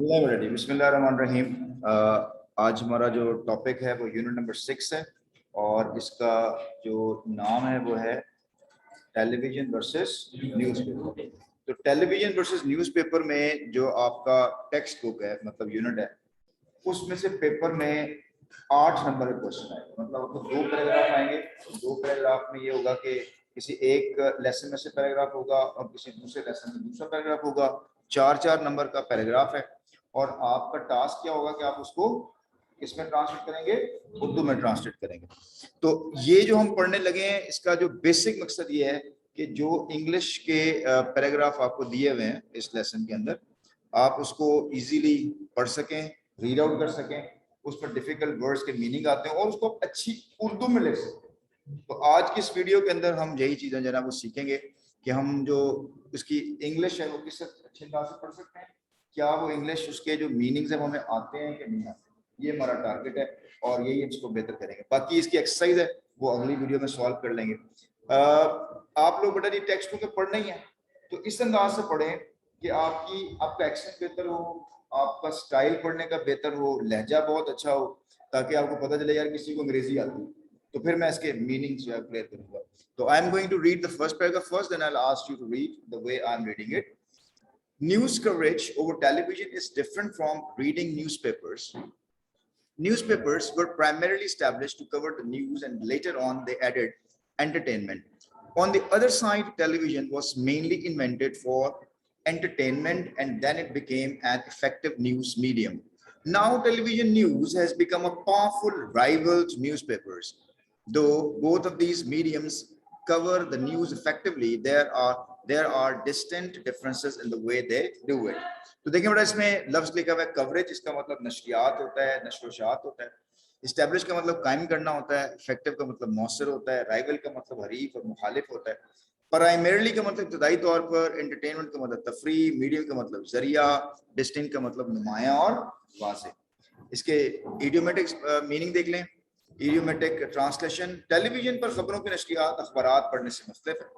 बिस्मिल्लाहिर्रहमानिर्रहीम। आज हमारा जो टॉपिक है वो यूनिट नंबर 6 है और इसका जो नाम है वो है टेलीविजन वर्सेस न्यूज़पेपर। तो टेलीविजन वर्सेस न्यूज़पेपर में जो आपका टेक्स्ट बुक है, मतलब यूनिट है, उसमें से पेपर में 8 नंबर के क्वेश्चन आएगा। मतलब आपको 2 पैराग्राफ आएंगे। 2 पैराग्राफ में ये होगा कि किसी एक लेसन में से पैराग्राफ होगा और किसी दूसरे लेसन में दूसरा पैराग्राफ होगा। 4-4 नंबर का पैराग्राफ है और आपका टास्क क्या होगा कि आप उसको किसमें ट्रांसलेट करेंगे? उर्दू में ट्रांसलेट करेंगे। तो ये जो हम पढ़ने लगे हैं, इसका जो बेसिक मकसद ये है कि जो इंग्लिश के पैराग्राफ आपको दिए हुए हैं इस लेसन के अंदर, आप उसको इजीली पढ़ सकें, रीड आउट कर सकें, उस पर डिफिकल्ट वर्ड्स के मीनिंग आते हैं और उसको अच्छी उर्दू में लिख सकें। तो आज की इस वीडियो के अंदर हम यही चीजें जनाब वो सीखेंगे कि हम जो उसकी इंग्लिश है वो किस अच्छे अंदाज से पढ़ सकते हैं, क्या वो इंग्लिश उसके जो मीनिंग्स है वो हमें आते हैं कि नहीं आते। ये हमारा टारगेट है और यही इसको बेहतर करेंगे। बाकी इसकी एक्सरसाइज है वो अगली वीडियो में सॉल्व कर लेंगे। आप लोग बेटा ये टेक्स्ट बुक पढ़ना ही है तो इस अंदाज से पढ़ें कि आपका एक्सेंट बेहतर हो, आपका स्टाइल पढ़ने का बेहतर हो, लहजा बहुत अच्छा हो, ताकि आपको पता चले यार किसी को अंग्रेजी आती है तो फिर मैं इसके मीनिंग जो है क्लियर करूंगा। तो I am going to read the first paragraph first, then I will ask you to read the way I am reading it. News coverage over television is different from reading newspapers. Newspapers were primarily established to cover the news and later on they added entertainment. On the other side, television was mainly invented for entertainment and then it became an effective news medium. Now television news has become a powerful rival to newspapers. Though both of these mediums cover the news effectively, there are distinct differences in the way they do it. तो देखिए बेटा इसमें लफ्ज लिखा हुआ है coverage, इसका मतलब नशरियात होता है, नशरोशात होता है। इस्टेब्लिश का मतलब कायम करना होता है, इफेक्टिव का मतलब मौसर होता है, राइवल का मतलब हरीफ और मुखालिफ होता है, प्राइमरीली का मतलब इब्तदाई तौर पर, एंटरटेनमेंट का मतलब तफरी, मीडियम का मतलब जरिया, डिस्टिंक्ट का मतलब नुमाया और वाज़े। इसके इडियोमेटिक मीनिंग देख लें। इडियोमेटिक ट्रांसलेशन, टेलीविजन पर खबरों की नशरियात अखबारात पढ़ने से मुख्तलिफ है।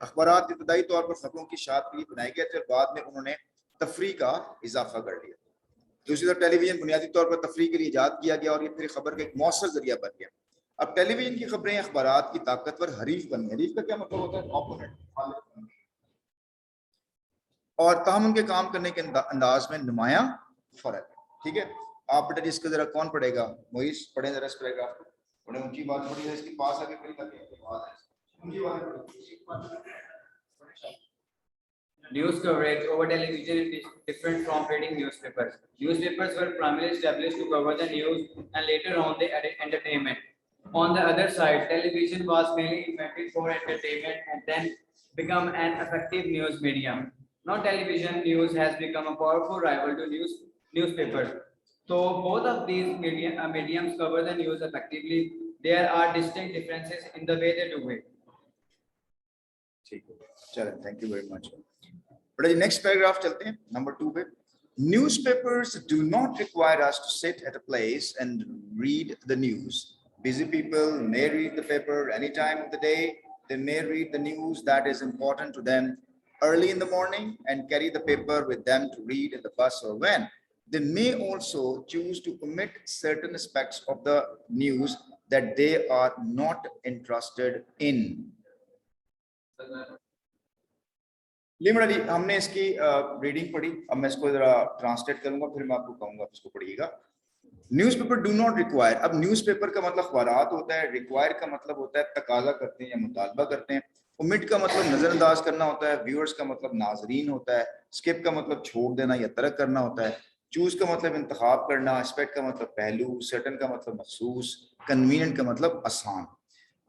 अखबारात इब्तदाई तौर पर खबरों की शात के लिए बनाए गए थे और बाद में उन्होंने तफरी का इजाफा कर लिया। दूसरी तरफ टेलीविजन बुनियादी तौर पर तफरी के लिए ईजाद किया गया और ये फिर खबर का एक मौसर जरिया बन गया। अब टेलीविजन की खबरें अखबारात की ताकतवर हरीफ बन गई। हरीफ का क्या मतलब होता है? ऑपोनेंट। और ताहम उनके काम करने के अंदाज में नुमाया फर्क है। ठीक है, आप बेटा जिसको जरा कौन पढ़ेगा? मोइस पढ़े जरा इस पैराग्राफ को, बड़े ऊंची बात पढ़ी है, इसके पास आके पढ़ी ताकि ऊंची बात। News coverage over television is different from reading newspapers. Newspapers were primarily established to cover the news and later on they added entertainment. On the other side, television was mainly invented for entertainment and then become an effective news medium. Now television news has become a powerful rival to newspapers. So both of these mediums cover the news effectively. There are distinct differences in the way they do it. ठीक है, चलो, thank you very much. बड़ा जी next paragraph चलते हैं number 2 पे। Newspapers do not require us to sit at a place and read the news. Busy people may read the paper any time of the day. They may read the news that is important to them early in the morning and carry the paper with them to read in the bus or van. They may also choose to omit certain aspects of the news that they are not interested in. Limit जी हमने इसकी reading पढ़ी, अब मैं इसको जरा translate करूंगा फिर मैं आपको कहूंगा इसको पढ़िएगा। न्यूज़पेपर डू नॉट रिक्वायर, अब न्यूज़पेपर का मतलब अखबारात होता है, रिक्वायर का मतलब होता है तकाजा करते हैं या मुतालबा करते हैं, ओमिट का मतलब नजरअंदाज करना होता है, व्यूअर्स का मतलब नाजरीन होता है, स्किप का मतलब छोड़ देना या तर्क करना होता है, चूज का मतलब इंतखाब करना, एस्पेक्ट का मतलब पहलू, सर्टन का मतलब मखसूस, कन्वीनियंट का मतलब आसान।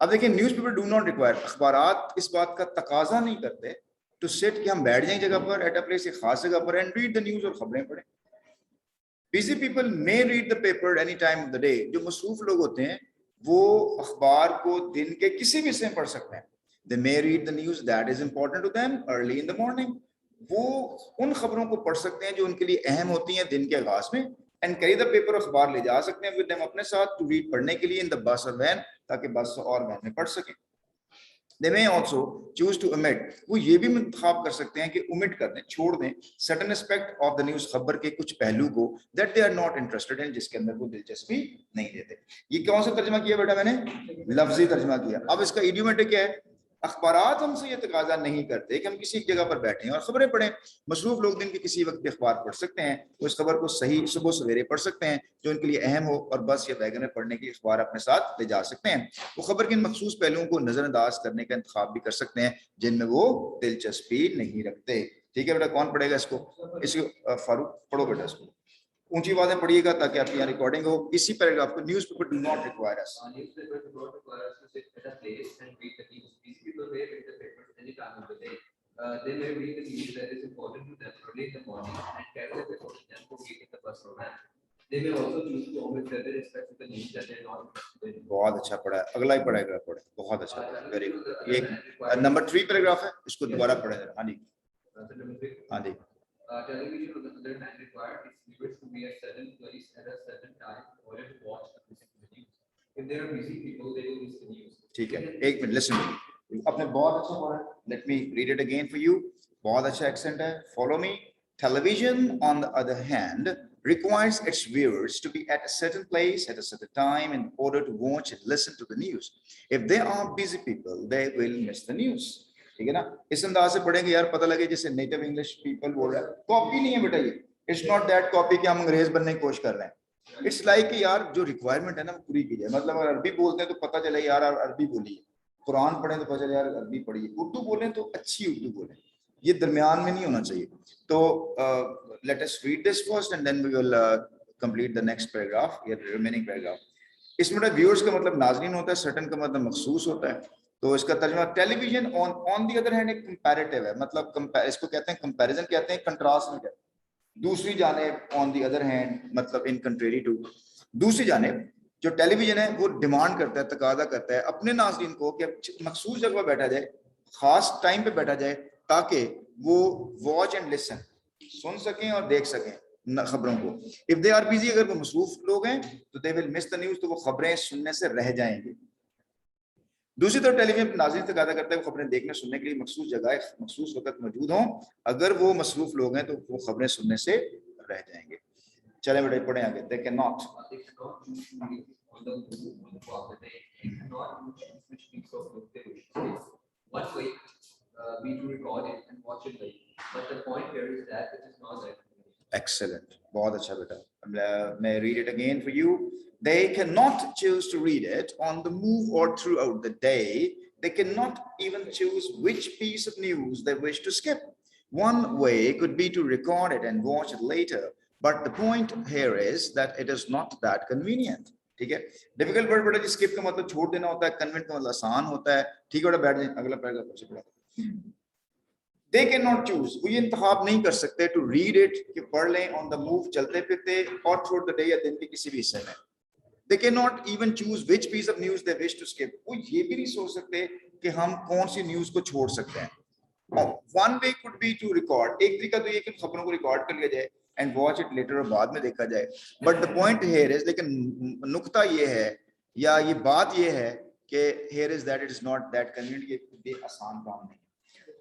अब देखिए न्यूज़पेपर डू नॉट रिक्वायर, अखबारात इस बात का तकाजा नहीं करते टू सिट कि हम बैठ जाएं जगह पर एट अ प्लेस, एक खास जगह पर, एंड रीड द न्यूज और खबरें पढ़ें। Busy people may read the paper any time of the day, जो मसरूफ लोग होते हैं वो अखबार को दिन के किसी भी समय पढ़ सकते हैं। They may read the news that is important to them early in the morning, वो उन खबरों को पढ़ सकते हैं जो उनके लिए अहम होती हैं दिन के आगाज में, एंड कैरी द पेपर, अखबार ले जा सकते हैं विद देम अपने साथ टू रीड, पढ़ने के लिए, इन द बस और वैन, ताकि बस और वैन में पढ़ सकें। They may also choose to omit. वो ये भी इंतखाब कर सकते हैं कि omit कर दें, छोड़ दें certain aspect of the news, खबर के कुछ पहलू को that they are not interested in, जिसके अंदर वो दिलचस्पी नहीं लेते। ये कौन सा तर्जमा किया बेटा मैंने? लफ्जी तर्जमा किया। अब इसका इडियोमेटिक क्या है? अखबारात हमसे ये तकाजा नहीं करते कि हम किसी एक जगह पर बैठें और खबरें पढ़ें। मसरूफ लोग दिन के किसी वक्त भी अखबार पढ़ सकते हैं, वो इस खबर को सही सुबह सवेरे पढ़ सकते हैं जो उनके लिए अहम हो, और बस या वैगन में पढ़ने के लिए अखबार अपने साथ ले जा सकते हैं। वो खबर के इन मखसूस पहलुओं को नजरअंदाज करने का इंतखाब भी कर सकते हैं जिनमें वो दिलचस्पी नहीं रखते। ठीक है बेटा, कौन पढ़ेगा इसको? फारूक पढ़ो बेटा इसको, ऊंची आवाजें पढ़िएगा ताकि आपकी यहाँ रिकॉर्डिंग हो। इसी पैराग्राफ को newspaper do not require us. They may read the news that is important to them early in the morning and carry the paper with them to read in the bus program. They may also choose to omit certain aspects of the news that they are not interested in. बहुत अच्छा पढ़ा है, अगला ही पढ़ेगा, पढ़े बहुत अच्छा, very good. ये नंबर 3 पैराग्राफ है, इसको दोबारा पढ़े। हाँ जी, हाँ जी। Television on the other hand required its viewers to be at certain place at a certain time in order to watch and listen to the news. If they are busy people, they will miss the news. ठीक है, एक minute, listen. आपने बहुत अच्छा पढ़ा, let me read it again for you. बहुत अच्छा accent है, follow me. Television, on the other hand, requires its viewers to be at a certain place at a certain time in order to watch and listen to the news. If they are busy people, they will miss the news. ठीक है ना? इस अंदाज से पढ़ेंगे यार, पता लगे जैसे नेटिव इंग्लिश पीपल बोल रहा है। कॉपी नहीं है बेटा ये, इट्स नॉट दैट कॉपी कि हम अंग्रेज बनने की कोशिश कर रहे हैं। इट्स लाइक यार जो रिक्वायरमेंट है ना वो पूरी की जाए। मतलब अगर अरबी बोलते हैं तो पता चले यार अरबी बोलिए, कुरान पढ़ें तो पता चले यार अरबी पढ़िए, उर्दू बोलें तो अच्छी उर्दू बोलें, ये दरमियान में नहीं होना चाहिए। तो let us read this first and then we will complete the next paragraph या रिमेनिंग पैराग्राफ। इसमें व्यूअर्स का मतलब नाज़रीन होता है, सर्टन का मतलब मखसूस होता है। तो इसका तर्जुमा television on the other hand एक कंपैरेटिव है, मतलब इसको कहते हैं कंपैरिजन, कहते हैं कंट्रास्ट में कहते हैं। दूसरी जानिब ऑन दी अदर हैंड मतलब इन कंट्रेरी टू। दूसरी जानिब जो टेलीविजन है वो डिमांड करता है, तकाजा करता है अपने नाज़रीन को कि मखसूस जगह बैठा जाए, खास टाइम पे बैठा जाए ताकि वो वॉच एंड लिसन सुन सकें और देख सकें खबरों को। इफ दे आर बिजी, अगर वो मसरूफ लोग हैं तो they will miss the news, तो वो खबरें सुनने से रह जाएंगे। दूसरी तरफ टेलीविजन नाज़रीन तकादा करता है वो खबरें देखने सुनने के लिए मखसूस जगह मखसूस वक्त मौजूद हों। अगर वो मसरूफ लोग हैं तो वो खबरें सुनने से रह जाएंगे। चलें बेटे पढ़ें आगे। They cannot On the move, on the go of the day, they cannot choose which piece of book they wish to see. One way be to record it and watch it later. But the point here is that it is not that. excellent, बहुत अच्छा बेटा। मैं read it again for you. They cannot choose to read it on the move or throughout the day. They cannot even choose which piece of news they wish to skip. One way could be to record it and watch it later. But the point here is that it is not that convenient. ठीक है, difficult word बेटा जी, skip का मतलब छोड़ देना होता है, convent का मतलब आसान होता है। ठीक है बेटा, बैठ जाए, अगला पैराग्राफ से पढ़ा। They cannot choose, वो ये इंतखाब नहीं कर सकते to read it कि पढ़ लें on the move चलते फिरते और throughout the day या दिन के किसी भी हिस्से में। They cannot even choose which piece of news they wish to skip. वो ये भी नहीं सोच सकते कि हम कौन सी न्यूज को छोड़ सकते हैं। One way could be to record, एक तरीका तो ये कि खबरों को रिकॉर्ड कर लिया जाए and watch it later और बाद में देखा जाए। But the point here is, लेकिन नुक्ता ये है या ये बात ये है कि here is that it is not that convenient, ये आसान काम नहीं।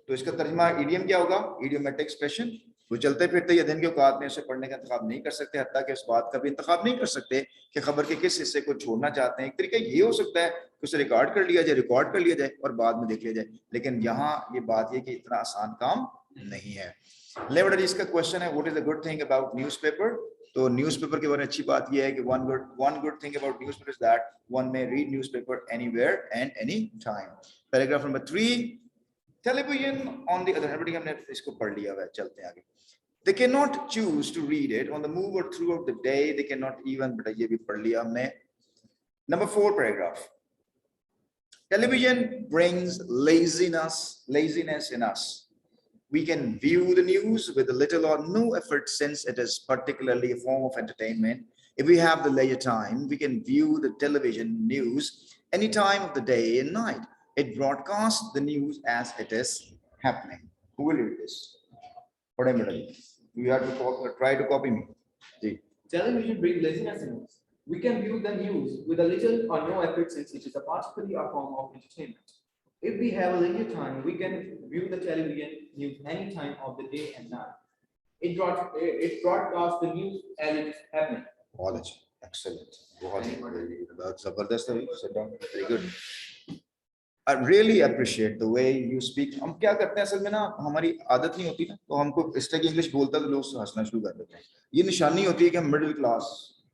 तो इसका तर्जुमा इडियम क्या होगा? Idiomatic expression. वो चलते फिरते या दिन के औकात में उसे पढ़ने का इंतखाब नहीं कर सकते, हत्ता कि उस बात का भी इंतखाब नहीं कर सकते कि खबर के किस हिस्से को छोड़ना चाहते हैं। एक तरीका ये हो सकता है कि उसे रिकॉर्ड कर लिया जाए और बाद में देख लिया जाए, लेकिन यहाँ ये बात ये कि इतना आसान काम नहीं है। लेवल इसका क्वेश्चन है, what is the good thing about newspaper? तो न्यूज़पेपर के बारे में अच्छी बात यह है कि one good thing about newspaper is that one may read newspaper anywhere and any time. Paragraph number 3, television on the other hand, हमने इसको पढ़ लिया है, चलते हैं आगे। They cannot choose to read it on the move or throughout the day. They cannot even, बेटा ये भी पढ़ लिया हमने। Number 4 paragraph. Television brings laziness in us. We can view the news with little or no effort since it is particularly a form of entertainment. If we have the leisure time, we can view the television news any time of the day and night. It broadcasts the news as it is happening. Who will read this? You have to try to copy me. Television brings laziness in us. We can view the news with a little or no effort since it is a particularly a form of entertainment. If we have a leisure time, we can view the television news any time of the day and night. It broadcasts the news as it is happening. बहुत अच्छा, excellent, बहुत जबरदस्त है, sit down, very good. I really appreciate the way you speak. हम क्या करते हैं असल में ना, हमारी आदत नहीं होती ना, तो हमको इस तरह की इंग्लिश बोलता है तो लोग हंसना शुरू कर देते हैं। ये निशानी होती है कि हम मिडिल क्लास,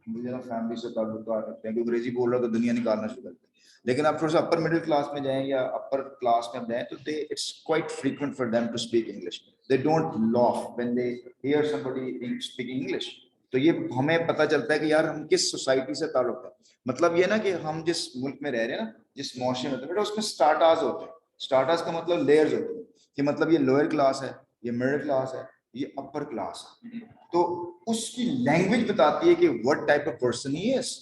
मुझे ना फैमिली से ताल्लुकात रखते हैं, अंग्रेजी बोल रहा तो दुनिया निकालना शुरू करते हैं। लेकिन आप थोड़ा सा अपर मिडिल क्लास में जाएं या अपर क्लास में जाएं तो they it's quite frequent for them to speak English. They don't laugh when they hear somebody speaking English. तो ये हमें पता चलता है कि यार हम किस सोसाइटी से ताल्लुक है. मतलब ये ना कि हम जिस मुल्क में रह रहे हैं ना, जिस मौसम में बेटा, उसमें स्टार्टास होते हैं. स्टार्टास का मतलब लेयर्स होते हैं कि मतलब ये लोअर क्लास है, ये मिडिल क्लास है, ये अपर क्लास है. तो उसकी लैंग्वेज बताती है कि what type of person he is.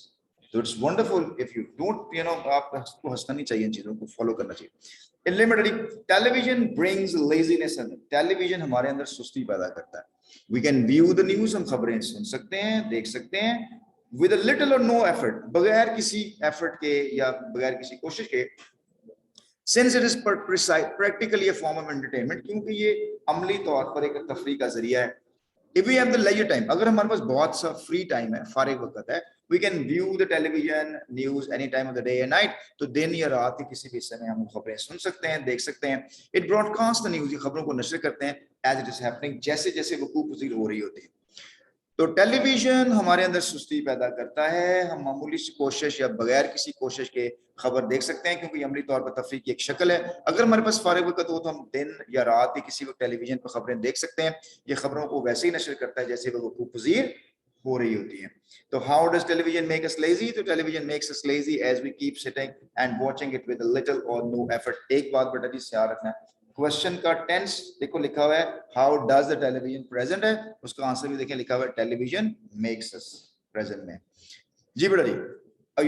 तो it's wonderful if you don't आपको हंसना नहीं चाहिए, इन चीजों को फॉलो करना चाहिए. Eliminatory, television brings laziness in. Television हमारे अंदर सुस्ती पैदा करता है. We can view the news, हम खबरें सुन सकते हैं, देख सकते हैं with a little or no effort, बगैर किसी effort के या बगैर किसी कोशिश के. Since it is practically a form of entertainment, क्योंकि ये अमली तौर पर एक तफरीह का जरिया है. If we have the leisure time, अगर हमारे पास बहुत सा फ्री टाइम है, फारिग वक्त है, we can view the television news any time of the day and night. तो दिन या रात के किसी भी हिस्से में हम खबरें सुन सकते हैं, देख सकते हैं. It broadcasts the news, ये खबरों को नशर करते हैं as it is happening, जैसे जैसे वकूअ पज़ीर हो रही होती है. तो टेलीविजन हमारे अंदर सुस्ती पैदा करता है. हम मामूली सी कोशिश या बगैर किसी कोशिश के खबर देख सकते हैं, क्योंकि अमली तौर पर तफरीह की एक शक्ल है. अगर हमारे पास फारिग वक्त हो तो हम दिन या रात के किसी वक्त टेलीविजन पर खबरें देख सकते हैं. ये खबरों को वैसे ही नशर करता है जैसे वो वकूअ पज़ीर हो रही होती है. तो how does television make us lazy? तो television makes us lazy as we keep sitting and watching it with a little और नो एफर्ट. एक बात बेटा जी याद रखना है, क्वेश्चन का टेंस देखो लिखा हुआ है how does the television present है, उसका आंसर भी देखें लिखा हुआ है टेलीविजन मेक्स अस प्रेजेंट में. जी बेटा जी,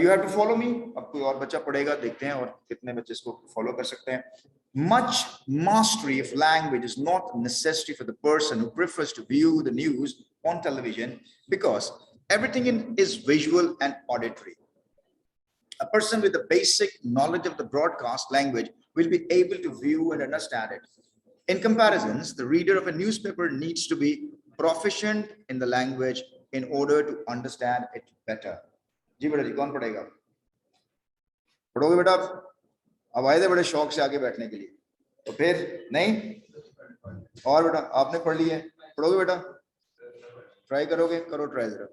you have to follow me. अब कोई और बच्चा पढ़ेगा, देखते हैं और कितने बच्चे इसको फॉलो कर सकते हैं. Much mastery of language is not a necessity for the person who prefers to view the news on television, because everything is visual and auditory. A person with a basic knowledge of the broadcast language will be able to view and understand it. In comparisons, the reader of a newspaper needs to be proficient in the language in order to understand it better. जी बेटा जी, कौन पढ़ेगा? पढ़ोगे बेटा आप? अब आए थे बड़े शौक से आगे बैठने के लिए, तो फिर नहीं? और बेटा आपने पढ़ लिया है, पढ़ोगे बेटा? ट्राई करोगे? करो ट्राई जरा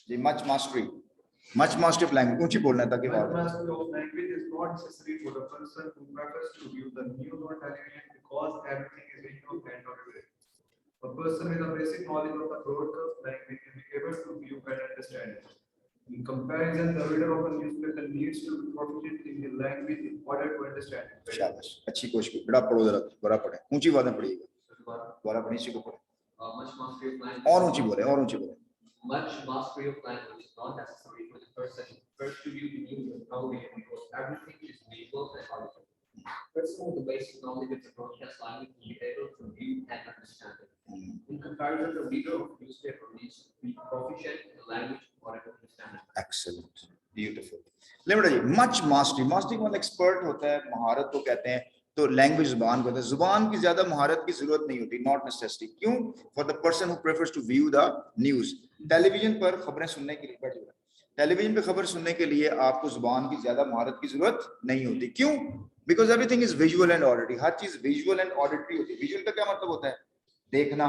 जी. मच मास्टरी ऑफ लैंग्वेज, ऊंची बोलना है ताकि बात. Mastery of language is not necessary for the person who prefers to view the news on television, because everything is visual and auditory. A person with a basic knowledge of the broadcast language will be able to view and understand it. In comparison, the reader of a newspaper needs to be proficient in the language in order to understand it. शाबाश, अच्छी कोशिश की बेटा. पढ़ो जरा, बड़ा पढ़े, ऊंची बातें पढ़िएगा, बड़ा पढ़ी सी को पढ़े. Much mastery of language. और ऊंची बोले, और ऊंची बोले. Much mastery of language is not necessary for the person first to view the news on television, because everything is visual and auditory. Person with the basic knowledge of the broadcast language will be able to view and understand it. In comparison, the reader of newspaper needs to be proficient in the language in order to understand it. Excellent, beautiful. ले बेटा जी, much mastery मतलब expert होता है, महारत को कहते हैं. तो लैंग्वेज जुबान को, जुबान की ज्यादा महारत की जरूरत नहीं होती, नॉट नेसेसिटी. क्यों? For the person who prefers to view the news. Television पर खबरें सुनने के लिए बैठे, टेलीविजन पे खबर सुनने के लिए आपको जुबान की ज्यादा महारत की जरूरत नहीं होती. क्यों? Because everything is visual and auditory. हर चीज विजुअल एंड ऑडिटरी होती है. विजुअल का क्या मतलब होता है? देखना.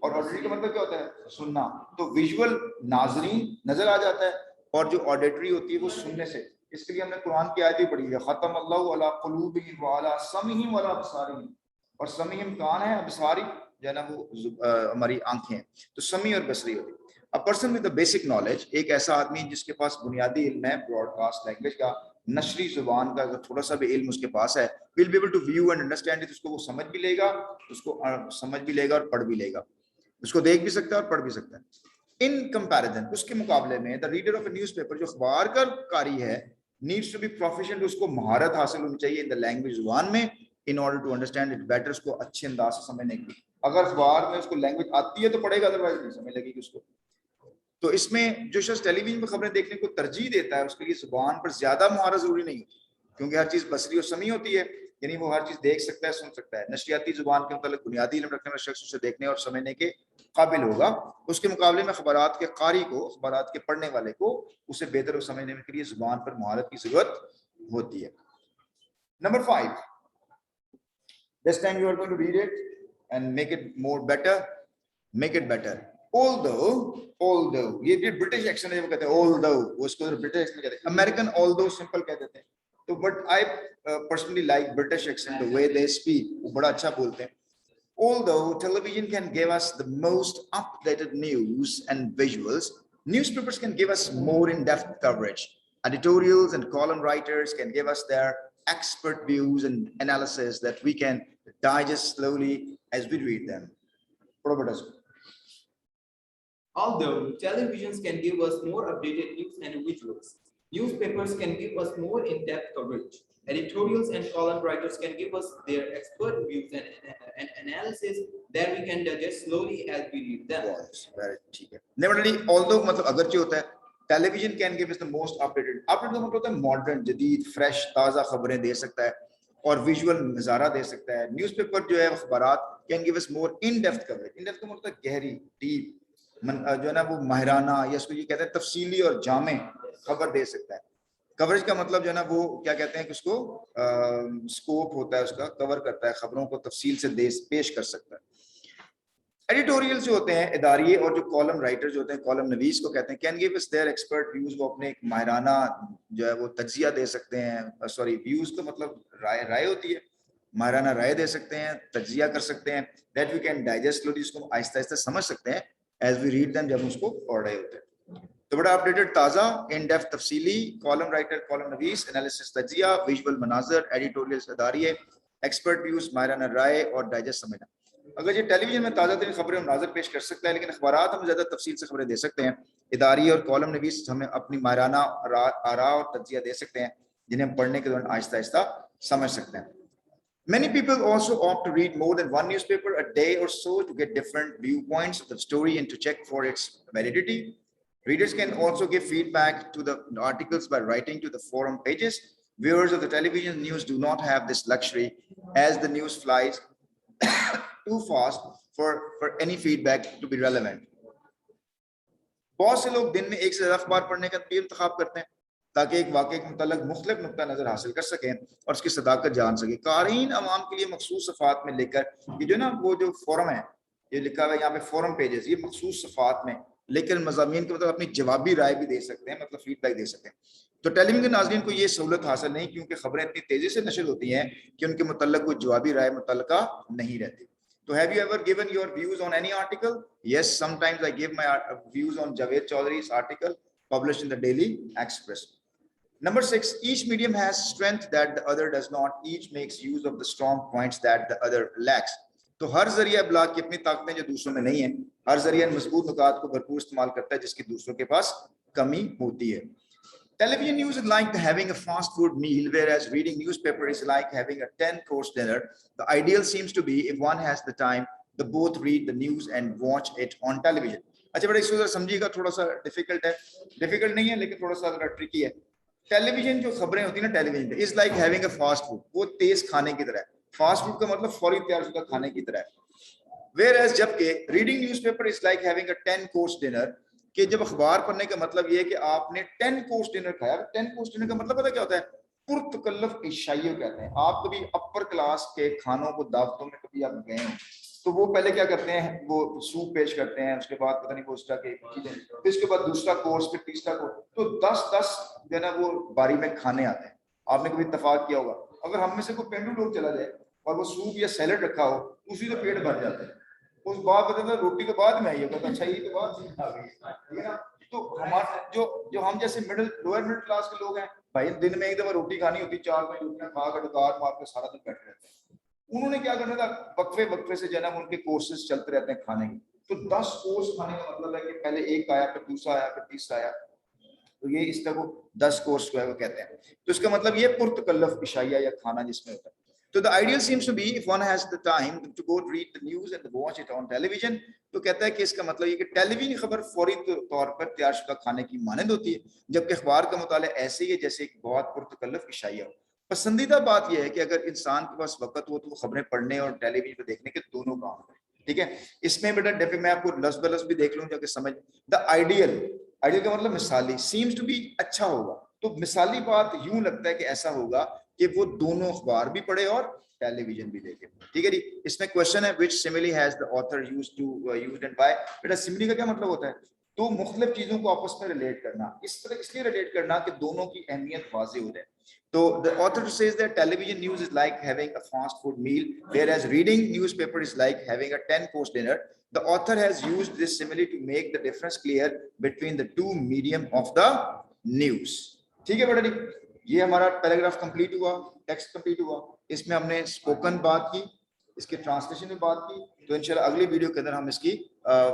और ऑडिटरी का मतलब क्या होता है? सुनना. तो विजुअल नाजरीन नजर आ जाता है, और जो ऑडिटरी होती है वो सुनने से. इसके लिए हमने कुरान की आयत भी पढ़ी है, खत्म अल्लाहु अला कुलूबिहिम व अला समीहिम व अला अबसारिहिम. और समीहिम कान है, अबसारी जो है ना वो हमारी आंखें हैं. तो समी और बसरी होती है. A person with the basic knowledge, एक ऐसा आदमी जिसके पास बुनियादी इल्म है ब्रॉडकास्ट लैंग्वेज का, नशरी जुबान का अगर थोड़ा सा भी इल्म उसके पास है, will be able to view and understand it. उसको वो समझ भी लेगा, उसको समझ भी लेगा और पढ़ भी लेगा. उसको देख भी सकता है और पढ़ भी सकता है. इन कंपैरिजन, उसके मुकाबले में the reader of A newspaper, जो अखबार का कारी है, नीड्स टू बी प्रोफिशिएंट. उसको महारत हासिल होनी चाहिए इन द लैंग्वेज जुबान में, in order to understand it better. उसको अच्छे अंदाज से समझने की. अगर अखबार में उसको लैंग्वेज आती है तो पढ़ेगा, अदरवाइज नहीं समझ लगेगी उसको. तो इसमें जो शख्स टेलीविजन पर खबरें देखने को तरजीह देता है, उसके लिए जुबान पर ज्यादा महारत जरूरी नहीं होती. क्योंकि हर चीज बसरी और समी होती है, यानी वो हर चीज देख सकता है, सुन सकता है। नशरियाती जुबान के मतलब बुनियादी इल्म रखने वाला शख्स उसे देखने और समझने के काबिल होगा। उसके मुकाबले में खबरात के कारी को, खबरात के पढ़ने वाले को उसे बेहतर समझने के लिए जुबान पर महारत की जरूरत होती है। Number 5, this time you are going to read it and make it more better, make it better. Although ये ब्रिटिश एक्सेंट है, वो कहते हैं although, उसको ब्रिटिश एक्सेंट कहते हैं। अमेरिकन although सिंपल कह देते हैं, तो but I personally like British accent, the way they speak, वो बड़ा अच्छा बोलते हैं। Although television can give us the most updated news and visuals, newspapers can give us more in-depth coverage. Editorials and column writers can give us their expert views and analysis that we can digest slowly as we read them. Although televisions can give us more updated news and visuals, newspapers can give us more in-depth coverage. Editorials and column writers can give us their expert views and analysis that we can digest slowly as we read them. ठीक है। Nevertheless, although मतलब अगरचे होता है, television can give us the most updated का मतलब होता है मॉडर्न, जदीद, फ्रेश, ताज़ा खबरें दे सकता है और विजुअल नज़ारा दे सकता है। न्यूज़पेपर जो है अखबारात can give us more in-depth coverage. in-depth का मतलब गहरी, डीप, जो है ना वो माहिराना, या इसको ये कहते हैं तफसीली और जामे खबर दे सकता है। कवरेज का मतलब जो है ना वो क्या कहते हैं कि उसको स्कोप होता है, उसका कवर करता है, खबरों को तफसील से पेश कर सकता है। एडिटोरियल्स जो होते हैं, इदारिये और जो कॉलम राइटर जो होते हैं, कॉलम नवीस को कहते हैं, can give us their expert views, वो अपने एक माहिराना जो है वो तज्जिया दे सकते हैं। सॉरी, व्यूज का मतलब राय होती है, माहिराना राय दे सकते हैं, तज्जिया कर सकते हैं, that we can digest slowly, उसको आहिस्ता आहिस्ता समझ सकते हैं एज वी रीड देम, जब उसको पढ़ रहे होते हैं। तो बड़ा अपडेटेड, ताज़ा, इन डेप्थ, तफसीली, कॉलम राइटर, कॉलम नवीस, एनालिसिस, तज्जिया, विजुअल मनाजर, एडिटोरियल्स, इदारिये, एक्सपर्ट व्यूज, माहिराना राय और डाइजेस्ट समझना। अगर ये टेलीविजन में ताज़ा तरीन खबरें और नाजर पेश कर सकता है, लेकिन अखबारात हम ज़्यादा तफसील से खबरें दे सकते हैं। इदारी और कॉलम नवीस हमें अपनी माहिराना आरा और तज्जिया दे सकते हैं, जिन्हें हम पढ़ने के दौरान आहिस्ता आहिस्ता समझ सकते हैं। Many people also opt to read more than one newspaper a day or so to get different viewpoints of the story and to check for its validity. Readers can also give feedback to the articles by writing to the forum pages. Viewers of the television news do not have this luxury, as the news flies too fast for any feedback to be relevant. बहुत से लोग दिन में एक से ज्यादा अखबार पढ़ने का भी इंतखाब करते हैं ताकि एक वाक़े के मुताल्लिक़ मुख्तलिफ नुक्ता नज़र हासिल कर सकें और उसकी सदाकत जान सकें। क़ारीन अवाम के लिए मखसूस सफ़ात में लेकर, ये जो ना वो जो फोरम है, ये लिखा हुआ है यहाँ पे फोरम पेजेस, ये मखसूस सफ़ात में लेकर मज़ामीन के मतलब अपनी जवाबी राय भी दे सकते हैं, मतलब फीडबैक दे सकते हैं। तो टेलीविजन के नाज़रीन को ये सहूलत हासिल नहीं, क्योंकि खबरें इतनी तेज़ी से नशर होती हैं कि उनके मुताल्लिक़ कोई जवाबी राय मुतल्लका नहीं रहती। So have you ever given your views on any article? Yes, sometimes I give my views on Javed Chaudhary's article published in the Daily Express. Number 6, each medium has strength that the other does not. Each makes use of the strong points that the other lacks. तो हर जरिया इब्लाग की अपनी ताकतें जो दूसरों में नहीं है, हर जरिया मजबूत नुकात को भरपूर इस्तेमाल करता है जिसकी दूसरों के पास कमी होती है। Television news is like having a fast food meal, whereas reading newspaper is like having a 10-course dinner. The ideal seems to be, if one has the time, the both read the news and watch it on television. अच्छा बेटा इसको जरा समझिएगा, थोड़ा सा difficult है, difficult नहीं है लेकिन थोड़ा सा जरा ट्रिकी है। टेलीविजन जो खबरें होती है ना टेलीविजन पे, is like having a fast food, वो तेज खाने की तरह है। फास्ट फूड का मतलब फौरी तैयारशुदा खाने की तरह है। Whereas जबकि reading newspaper is like having a 10-course dinner, कि जब अखबार पढ़ने का मतलब ये है कि आपने 10-course dinner खाया। 10-course dinner का मतलब पता क्या होता है? पुरतकल्लफ इशाइयों कहते हैं। आप कभी अपर क्लास के खानों को दावतों में कभी आप गए हो तो वो पहले क्या करते हैं, वो सूप पेश करते हैं, उसके बाद पता नहीं वो उसका के चीजें, फिर उसके बाद दूसरा कोर्स, फिर तीसरा कोर्स, तो 10-10 जो है ना वो बारी में खाने आते हैं। आपने कभी इत्तेफाक किया होगा, अगर हम में से कोई पेंडू लोग चला जाए और वो सूप या सैलेड रखा हो, उसी से पेट भर जाता है। उस बात बताता रोटी के बाद में आई होगा, अच्छा ये तो बात आ गई है ना। तो हमारे जो हम जैसे लोअर मिडिल क्लास के लोग हैं भाई, दिन में एक दफा रोटी खानी होती, 4 रोटियां खा कर डकार मार के सारा दिन बैठे रहते हैं। उन्होंने क्या करना था, वक्फे से जो है ना उनके कोर्सेज चलते रहते हैं खाने के। तो 10 कोर्स खाने का मतलब है कि पहले एक आया, फिर दूसरा आया, फिर तीसरा आया, तो ये इस तरह को 10 कोर्स जो है वो कहते हैं। तो इसका मतलब ये पुरतकल्लफ इशाइया या खाना जिसमें होता है। तो the ideal seems to be if one has the time to go read the news and watch it on television, तो कहता है कि इसका मतलब ये कि टेलीविजन खबर फौरी तौर पर तैयारशुदा खाने की मानंद होती है, जबकि अखबार का मुताला ऐसे ही है जैसे एक बहुत पुरतकल्लफ इशाइया हो। पसंदीदा बात यह है कि अगर इंसान के पास वक्त हो तो वो खबरें पढ़ने और टेलीविजन पे देखने के दोनों काम करें, ठीक है। इसमें बेटा डेफिनेटली मैं आपको लफ्ज ब लफ्ज भी देख लूं जाके समझ। द आइडियल, आइडियल का मतलब मिसाली, सीम्स टू बी अच्छा होगा, तो मिसाली बात यूं लगता है कि ऐसा होगा कि वो दोनों अखबार भी पढ़े और टेलीविजन भी देखे, ठीक है जी। इसमें क्वेश्चन है which simile has the author used to used and by. बेटा सिमिली का क्या मतलब होता है? तो मुख्तलिफ चीजों को आपस में रिलेट करना, इस तरह इसलिए रिलेट करना कि दोनों की अहमियत वाज़ेह हो जाए। So the author says that television news is like having a fast food meal, whereas reading newspaper is like having a 10-course dinner. The author has used this simile to make the difference clear between the two medium of the news. ठीक है बेटा जी, ये हमारा paragraph complete हुआ, text complete हुआ। इसमें हमने spoken बात की, इसके ट्रांसलेशन में बात की, तो इंशाल्लाह अगली वीडियो के अंदर हम इसकी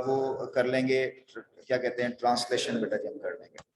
वो कर लेंगे, क्या कहते हैं, ट्रांसलेशन बेटा जी हम कर लेंगे।